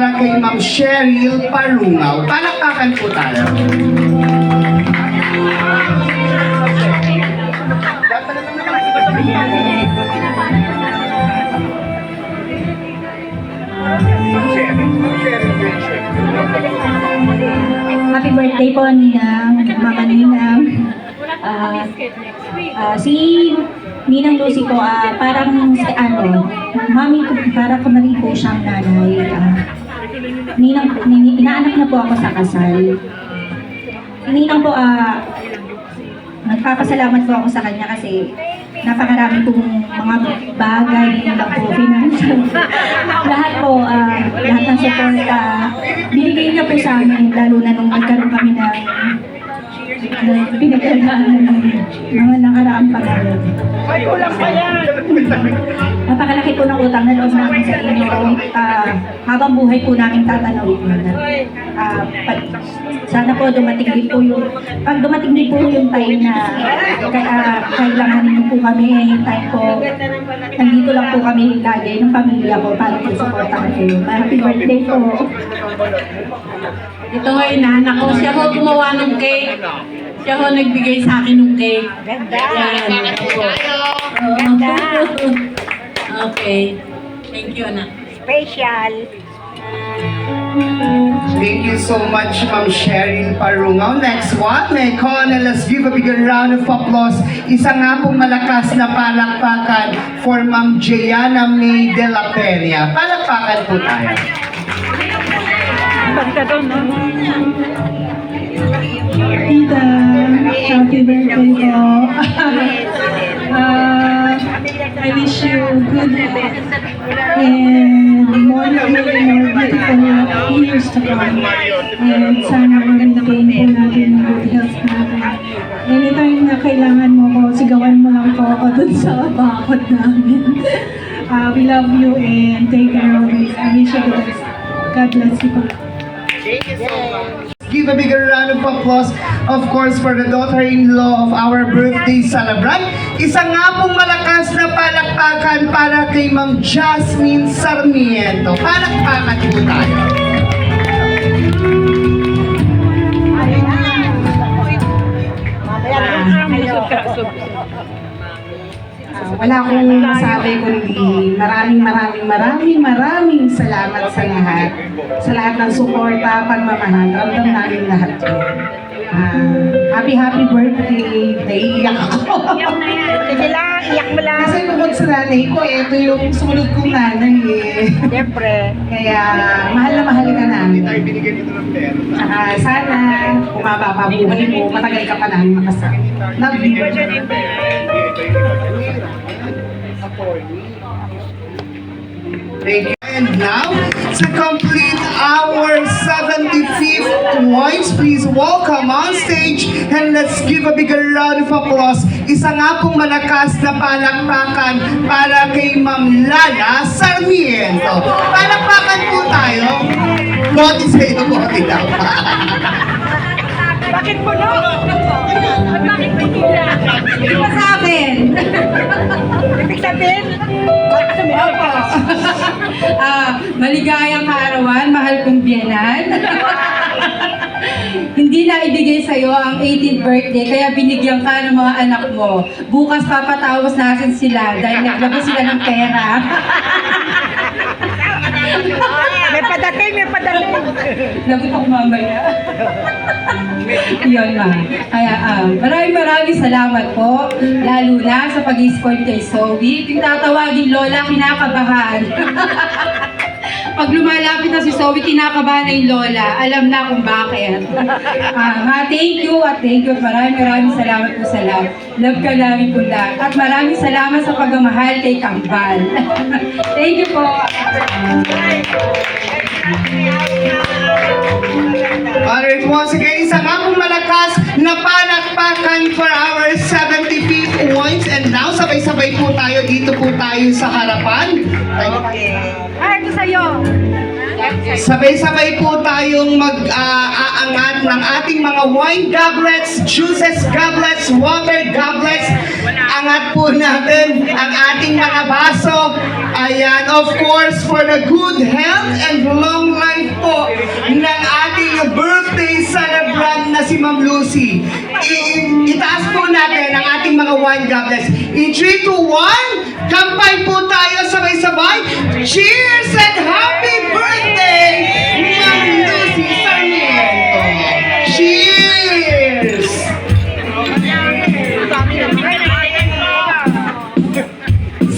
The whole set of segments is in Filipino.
para kay Ma'am Cheryl Parungaw. Palakpakan po tayo. Happy birthday po, Ninang, Mama Ninang. Si Ninang Lucy po, parang si mami ko, parang ko na rin po siyang nanay. Inaanak na po ako sa kasal. Si Ninang po, nagpapasalamat po ako sa kanya kasi napakarami pong mga bagay, hindi lang po financial. Lahat po, lahat ng support, binigay niya po sa amin, lalo na nung nagkaroon kami ng pinagkalaan ng mga nakaraang pag-aaral. Ay, kulang pa yan! Napakalaki po ng utang na loob namin sa inyo. Habang buhay po namin tatanawin yun. Sana po dumating din po yung, pag dumating din po yung time na kailangan niyo po kami, time po, nandito lang po kami lagi ng pamilya ko para po supportahan kayo. Happy birthday po. Ito nga inanak ko. Siya ho gumawa ng cake. Siya ho nagbigay sa akin ng cake. Ganda! Ganda! Okay. Thank you, anak. Special! Thank you so much, Ma'am Cheryl Parungaw. Next one, may call na let's give a big round of applause. Isa nga pong malakas na palakpakan for Ma'am Jayana May de la Peña. Palakpakan po tayo. Basta doon, no? Tita, happy birthday po. I wish you good and more beautiful years to come. And sana magandahin po natin ang good health natin. Anytime na kailangan mo ko, sigawan mo lang po ako dun sa bakod namin. We love you and take care always. I wish you the best. God bless you po. Give a bigger round of applause, of course, for the daughter-in-law of our birthday celebrant. Isa nga pong malakas na palakpakan para kay Ma'am Jasmine Sarmiento. Palakpakan po tayo. Wala akong masabi kundi maraming salamat sa lahat. Sa lahat ng suporta, pagmamahal. Ramdam namin lahat yun. Happy birthday. Naiiyak ako. Sige lang, iyak mo lang. Kasi bukod sa nanay ko, ito yung sumunod kong nanay eh. Siyempre. Kaya mahal na mahal ka namin. Saka sana, bumaba pa buhay mo, matagal ka pa namin makasama. Love you. Thank you. And now, to complete our 75th points, please welcome on stage and let's give a bigger round of applause. Isa nga pong malakas na palakpakan para kay Ma'am Lala Sarmiento. Palakpakan po tayo. Boti sa'yo, boti lang. Bakit mo no? Bakit may hila? Hindi pa sa akin. Ibig sabihin, baka sumigaw po. Maligayang kaarawan, mahal kong biyenan. Hindi na ibigay sa'yo ang 18th birthday, kaya binigyan ka ng mga anak mo. Bukas papatawas natin sila dahil naglabas sila ng pera. May padating, may padating. Lagot ako mamaya. Yun ma. Kaya maraming salamat po. Lalo na sa pag-i-spoil kay Zoe. Yung tatawagin Lola, kinakabahan. Pag lumalapit na si Zoe, kinakabahan na yung Lola. Alam na kung bakit. Thank you at maraming salamat po sa lahat. Love ka namin po lahat. At maraming salamat sa pagmamahal kay Kambal. Thank you po. Alright, once again, isa nga pong malakas na palakpakan for our 75th points. And now, sabay-sabay po tayo, dito po tayo sa harapan. Okay. Ay, ito sa'yo. Sabay-sabay po tayong mag-aangat ng ating mga wine goblets, juices goblets, water goblets. Angat po natin ang ating mga baso. Ayan, of course, for the good health and long life po ng ating birthday celebrant na si Ma'am Lucy. Itaas po natin ang ating mga wine goblets. In 3, 2, 1, kampay po tayo sabay-sabay. Cheers and happy birthday, Ma'am Lucy Sarmiento. Cheers!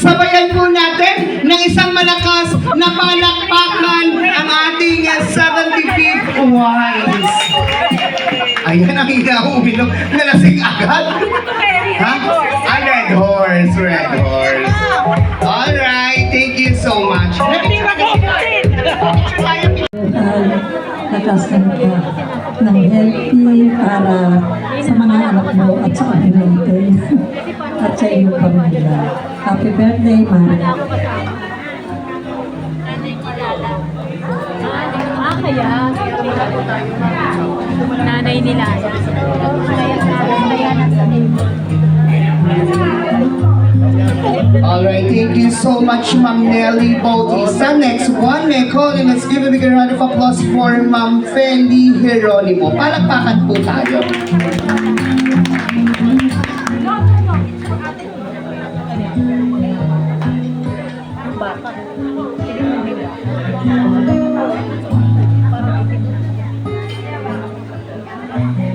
Sabayan po natin ng isang malakas na palakpakan ang ating 75th wines. Ayan ang hinauminom. Nalasing agad. Ha? Red horse, red horse. Alright, thank you so much. Nakasan ka ng healthy para sa mga anak mo at sa kanila at sa iyong pamilya. Happy birthday, Mari. Kaya nanay nila. Kaya nasa Alright, thank you so much, Ma'am Nelly Bautista. Next one, may call and let's give a big round of applause for Ma'am Fendi Geronimo. Palakpakan po tayo.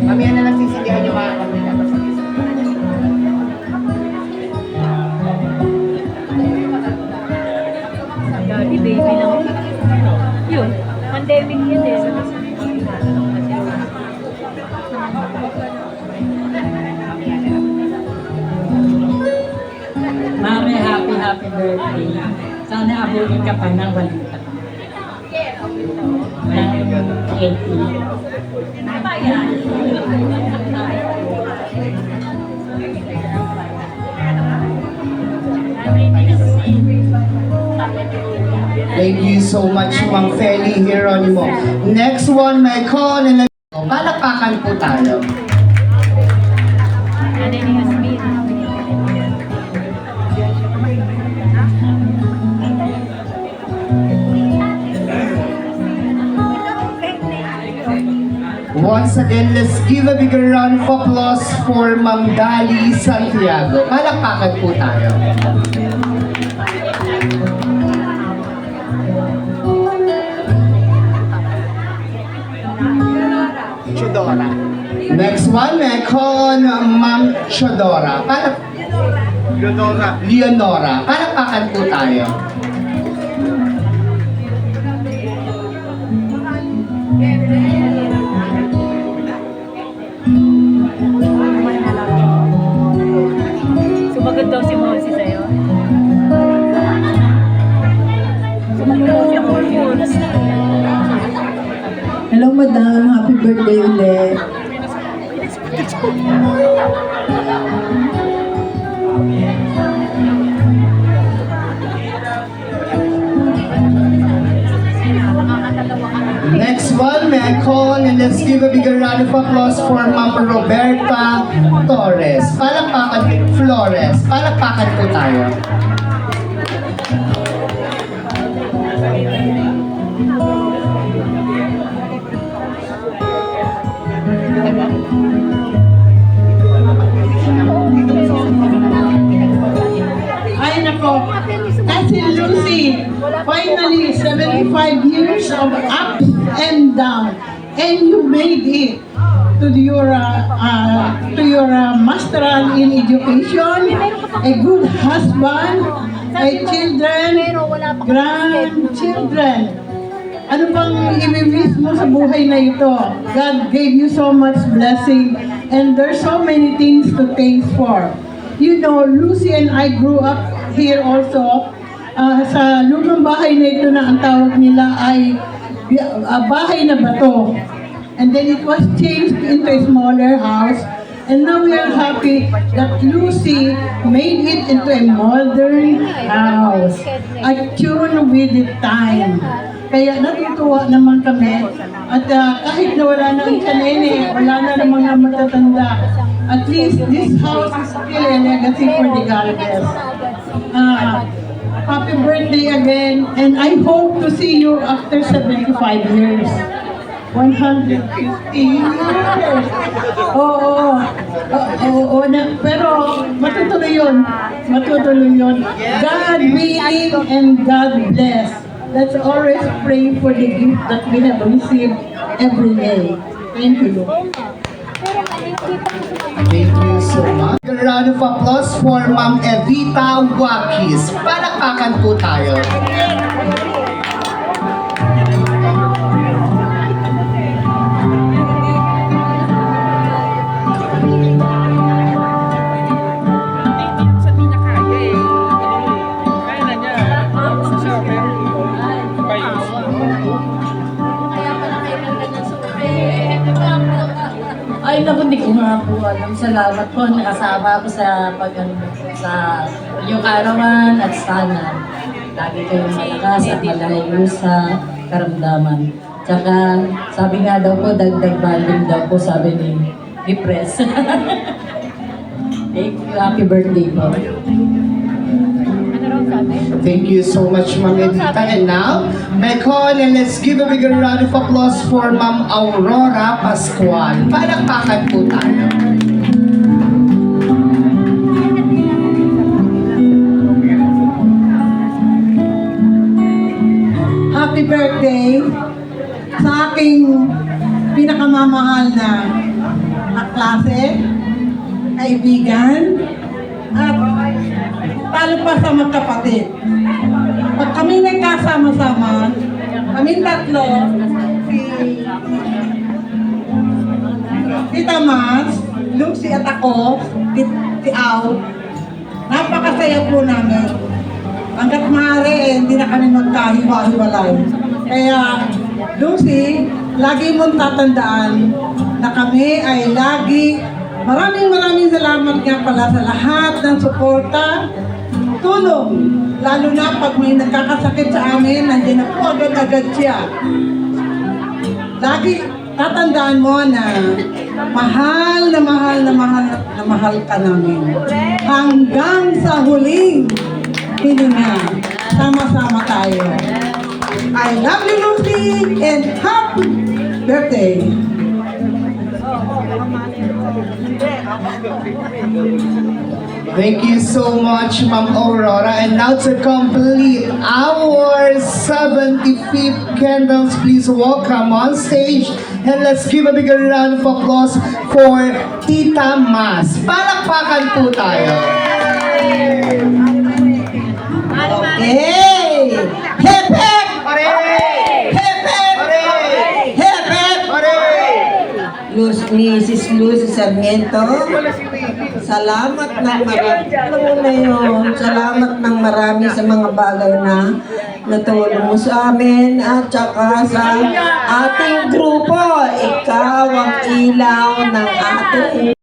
Mamaya na lang sisindihan yung mga kanila. Daddy, baby lang. Yun, pandemic yun eh. Mami, happy birthday. Sana abulin ka pa ng walita. Ng 80. Thank you so much, Ma'am Feli Geronimo. Next one, may call and palakpakan po tayo. Nanay ni Yasmin. Once again, let's give a big round of applause for Ma'am Dali Santiago. Palakpakan po tayo. Chodora. Next one, may call on Ma'am Chodora. Leonora. Palakpakan po tayo. Sumagot daw si Monsi sa'yo. Sumagot daw si Monsi. Hello, Madam. Happy birthday ulit. Next one, may I call and let's give a bigger round of applause for Ma'am Roberta Torres. Flores. Palakpakan po tayo. Ay nako, Nancy Lucy, finally 75 years of up and down, and you made it to your masteral in education, a good husband, a children, grandchildren. Ano bang i-miss mo sa buhay na ito? God gave you so much blessing, and there's so many things to thank for. You know, Lucy and I grew up here also. Sa lumang bahay na ito na ang tawag nila ay bahay na bato. And then it was changed into a smaller house. And now we are happy that Lucy made it into a modern house, attuned with the time. Kaya natutuwa naman kami. At kahit na wala na ang kanene, wala na ng mga matatanda, at least this house is still a legacy for the Galvez. Happy birthday again, and I hope to see you after 75 years. 150 years. Oo. Pero matutuloy yun. Matutuloy yun. God willing and God bless. Let's always pray for the gift that we have received every day. Thank you. Thank you so much. A round of applause for Ma'am Evita Wakis. Palakpakan po tayo. Ay, naku, hindi ko nga po alam. Salamat po, nakasama ako sa sa inyong kaarawan at sana lagi kayong malakas at malayo sa karamdaman. Tsaka, sabi nga daw po, dagdag banding daw po, sabi ni Press. Thank you, happy birthday po. Thank you so much, Ma'am Evita. And now, Mecon, and let's give a big round of applause for Ma'am Aurora Pascual. Palakpakan po tayo. Happy birthday sa aking pinakamamahal na kaklase, kaibigan, at talo pa sa magkapatid. Pag kami nagkasama-sama, kami tatlo, si Tamas, Lucy at ako, si Au, napakasaya po namin. Hanggat maaari, hindi na kami magkahiwa-hiwalay. Kaya, Lucy, lagi mong tatandaan na kami ay lagi. Maraming salamat nga pala sa lahat ng suporta, tulong. Lalo na pag may nagkakasakit sa amin, nandiyan na po agad-agad siya. Lagi tatandaan mo na mahal ka namin. Hanggang sa huling hininga, sama-sama tayo. I love you, Lucy, and happy birthday! Thank you so much, Ma'am Aurora. And now to complete our 75th candles, please welcome on stage. And let's give a big round of applause for Tita Mas. Palakpakan po tayo. Hey! Hip hip! Hip hip! Hip hip! Mrs. Lucy Sarmiento, salamat ng marami. Alam mo na yun, salamat ng marami sa mga bagay na natulong mo sa amin at saka sa ating grupo. Ikaw ang ilaw ng ating